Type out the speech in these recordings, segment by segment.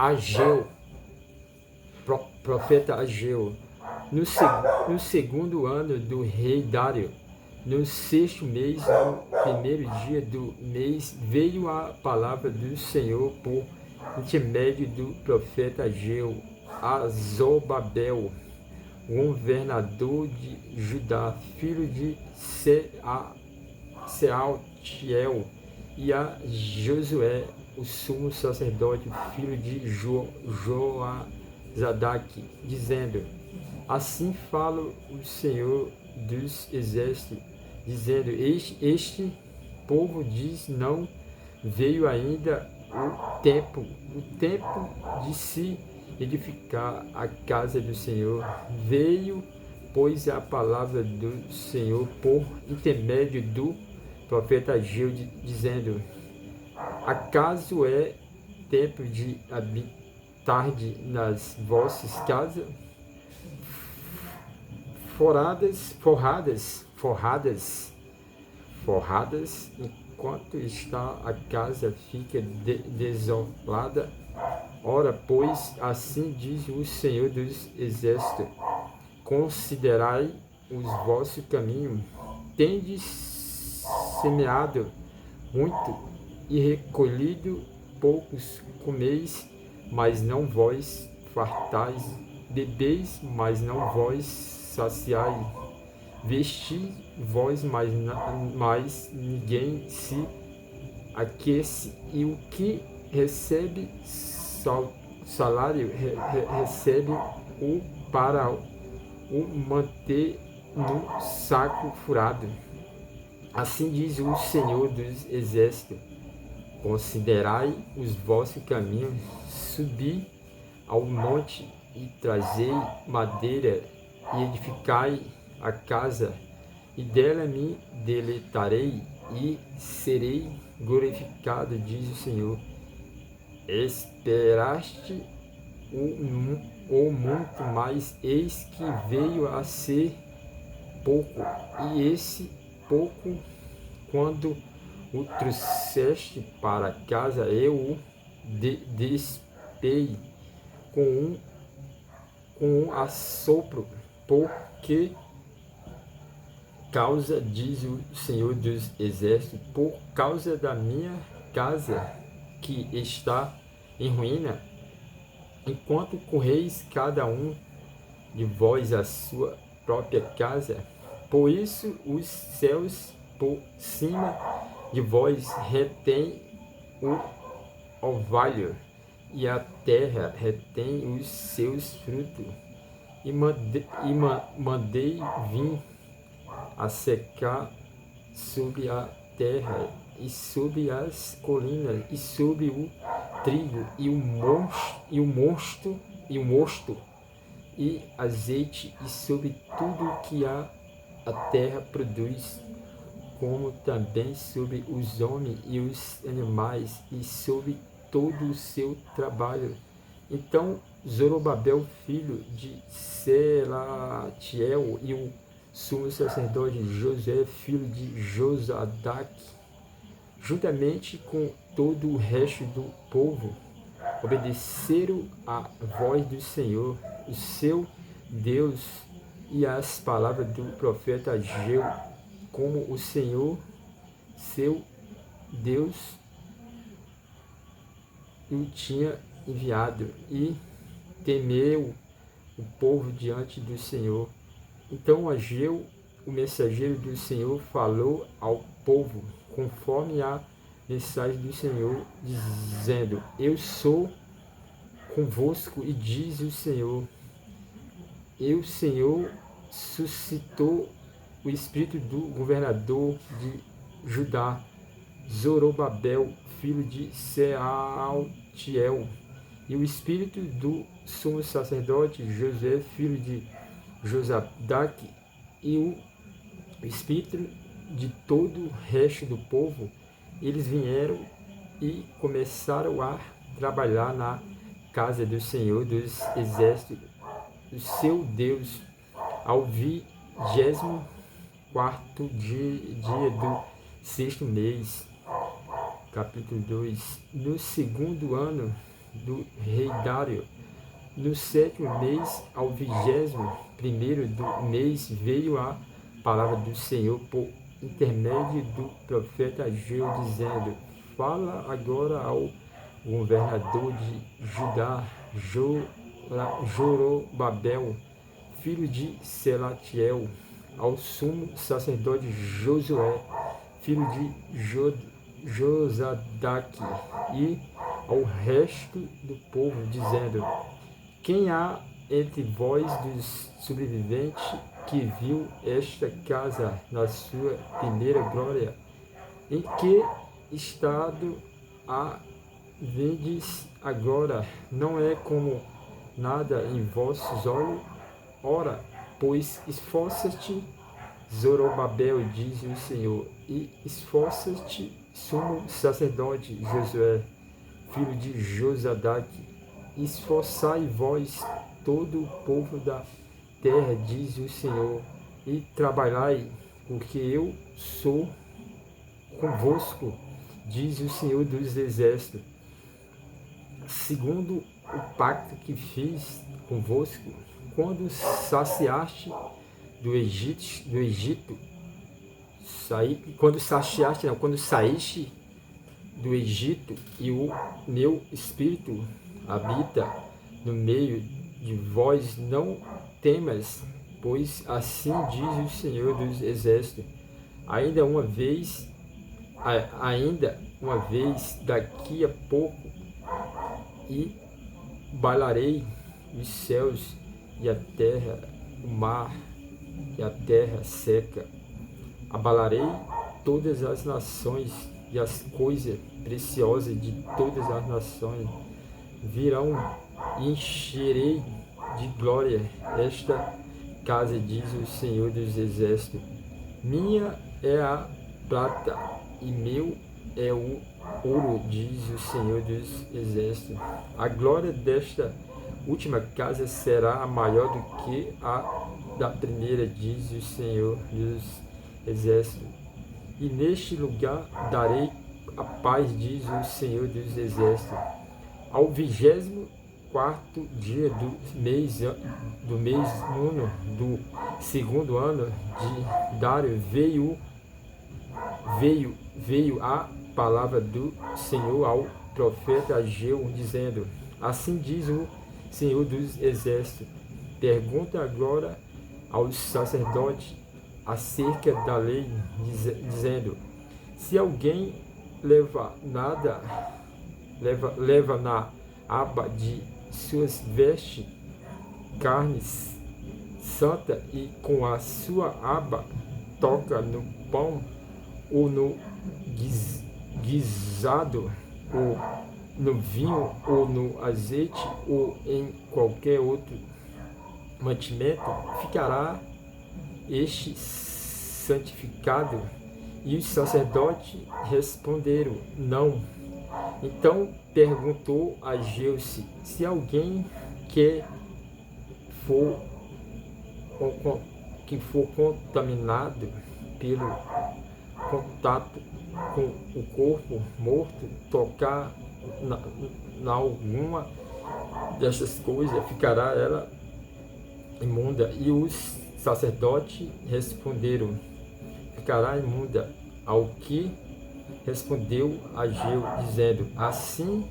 Ageu, profeta Ageu, no segundo ano do rei Dário, no sexto mês, no primeiro dia do mês, veio a palavra do Senhor por intermédio do profeta Ageu a Zorobabel, governador de Judá, filho de Sealtiel, e a Josué, o sumo sacerdote, filho de Joazadaque, dizendo: assim fala o Senhor dos Exércitos, dizendo: este povo diz, não veio ainda o tempo de se edificar a casa do Senhor. Veio, pois, a palavra do Senhor por intermédio do profeta Ageu, dizendo: acaso é tempo de habitar nas vossas casas, forradas, enquanto está a casa fica desolada? Ora, pois, assim diz o Senhor dos Exércitos: considerai os vossos caminhos, tendes semeado muito e recolhido poucos, comeis, mas não vós fartais, bebeis, mas não vós saciai, vesti vós, mas ninguém se aquece, e o que recebe salário recebe o para o manter no saco furado. Assim diz o Senhor dos Exércitos: considerai os vossos caminhos, subi ao monte e trazei madeira e edificai a casa, e dela me deleitarei e serei glorificado, diz o Senhor. Esperaste o muito, mas eis que veio a ser pouco, e esse pouco, quando o trouxeste para casa, eu o despei com um assopro, porque causa, diz o Senhor dos Exércitos, por causa da minha casa que está em ruína, enquanto correis cada um de vós a sua própria casa, por isso os céus por cima de vós retém o orvalho, e a terra retém os seus frutos, e mandei vir a secar sobre a terra, e sobre as colinas, e sobre o trigo, e o mosto, e azeite, e sobre tudo que a terra produz, como também sobre os homens e os animais, e sobre todo o seu trabalho. Então Zorobabel, filho de Sealtiel, e o sumo sacerdote Josué, filho de Josadaque, juntamente com todo o resto do povo, obedeceram à voz do Senhor, o seu Deus, e às palavras do profeta Ageu, como o Senhor, seu Deus, o tinha enviado, e temeu o povo diante do Senhor. Então Ageu, o mensageiro do Senhor, falou ao povo conforme a mensagem do Senhor, dizendo: eu sou convosco, e diz o Senhor, o Senhor suscitou o espírito do governador de Judá, Zorobabel, filho de Sealtiel, e o espírito do sumo sacerdote Josué, filho de Josadaque, e o espírito de todo o resto do povo. Eles vieram e começaram a trabalhar na casa do Senhor dos Exércitos, o seu Deus, ao 24º dia do sexto mês. Capítulo 2. No segundo ano do rei Dário. No 7º mês, ao 21º do mês, veio a palavra do Senhor por intermédio do profeta Ageu, dizendo: fala agora ao governador de Judá, Zorobabel, filho de Selatiel, ao sumo sacerdote Josué, filho de Josadaque, e ao resto do povo, dizendo: quem há entre vós dos sobreviventes que viu esta casa na sua primeira glória? Em que estado a vedes agora? Não é como nada em vossos olhos? Ora, pois esforça-te, Zorobabel, diz o Senhor, e esforça-te, sumo sacerdote Josué, filho de Josadaque. Esforçai vós, todo o povo da terra, diz o Senhor, e trabalhai, porque eu sou convosco, diz o Senhor dos Exércitos. Segundo o pacto que fiz convosco, quando saciaste do Egito, quando saíste do Egito, e o meu Espírito habita no meio de vós, não temas, pois assim diz o Senhor dos Exércitos: ainda uma vez, daqui a pouco, e bailarei os céus e a terra, o mar e a terra seca. Abalarei todas as nações, e as coisas preciosas de todas as nações virão, e encherei de glória esta casa, diz o Senhor dos Exércitos. Minha é a prata e meu é o ouro, diz o Senhor dos Exércitos. A glória desta última casa será maior do que a da primeira, diz o Senhor dos Exércitos. E neste lugar darei a paz, diz o Senhor dos Exércitos. Ao 24º dia do mês nono do segundo ano de Dário, veio a palavra do Senhor ao profeta Ageu, dizendo: assim diz o Senhor dos Exércitos, pergunta agora aos sacerdotes acerca da lei, dizendo: se alguém leva na aba de suas vestes carne santa, e com a sua aba toca no pão, ou no guisado, ou no vinho, ou no azeite, ou em qualquer outro mantimento, ficará este santificado? E os sacerdotes responderam: não. Então perguntou Ageu: se alguém que for contaminado pelo contato com o corpo morto tocar na alguma dessas coisas, ficará ela imunda? E os sacerdotes responderam: ficará imunda. Ao que respondeu Ageu, dizendo: assim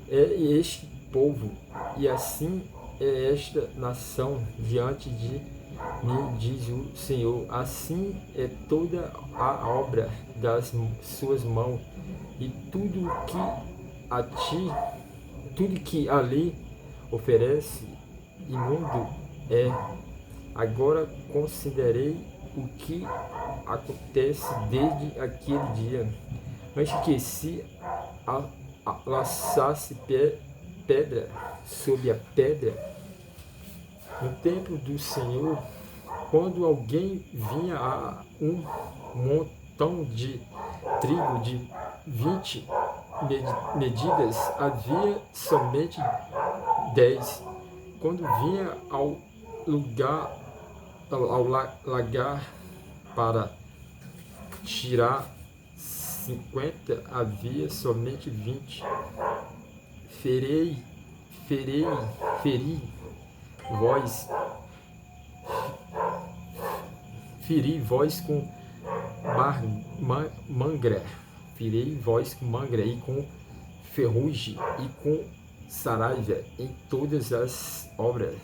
é este povo, e assim é esta nação diante de mim, diz o Senhor. Assim é toda a obra das suas mãos, e tudo que ali oferece imundo é. Agora considerei o que acontece desde aquele dia, antes que se lançasse pedra sobre a pedra no templo do Senhor, quando alguém vinha a um montão de trigo de 20 medidas, havia somente 10. Quando vinha ao lagar para tirar 50, havia somente 20. Ferei, ferei, feri, vós, feri vós com mangra, ferei vós com mangra e com ferrugem e com saraiva em todas as obras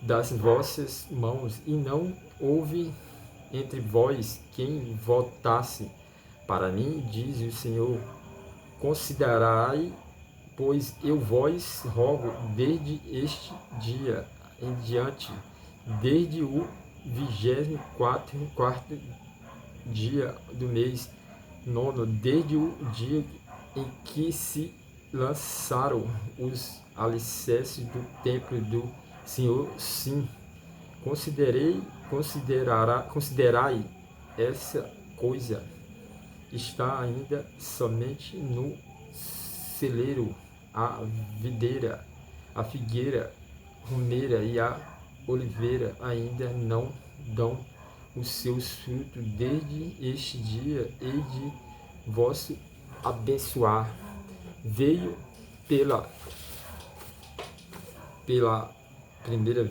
das vossas mãos, e não houve entre vós quem votasse para mim, diz o Senhor. Considerai, pois eu vos rogo, desde este dia em diante, desde o 24º dia do mês nono, desde o dia em que se lançaram os alicerces do templo do Senhor, sim, considerai essa coisa. Está ainda somente no celeiro a videira, a figueira, romeira e a oliveira ainda não dão os seus frutos. Desde este dia hei de vos abençoar. Veio pela primeira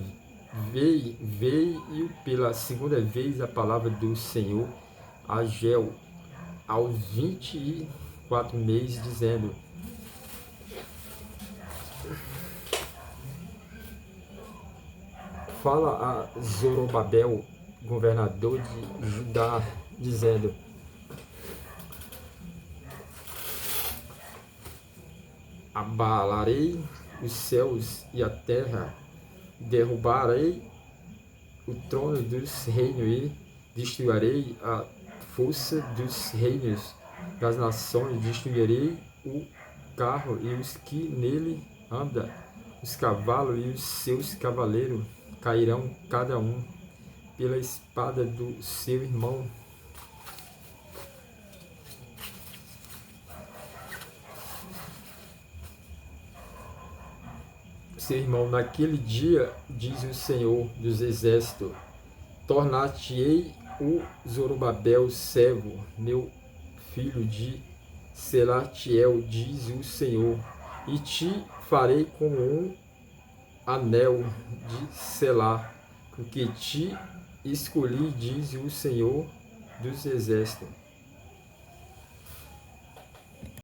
veio pela segunda vez a palavra do Senhor a Ageu aos 24 meses, dizendo: fala a Zorobabel, governador de Judá, dizendo: abalarei os céus e a terra, derrubarei o trono dos reinos e destruirei a força dos reinos das nações, destruirei o carro e os que nele andam, os cavalos e os seus cavaleiros cairão cada um pela espada do seu irmão. Seu irmão, naquele dia, diz o Senhor dos Exércitos, tornar-te-ei o Zorobabel servo, meu filho de Selatiel, diz o Senhor, e te farei como um anel de selar, porque te escolhi, diz o Senhor dos Exércitos.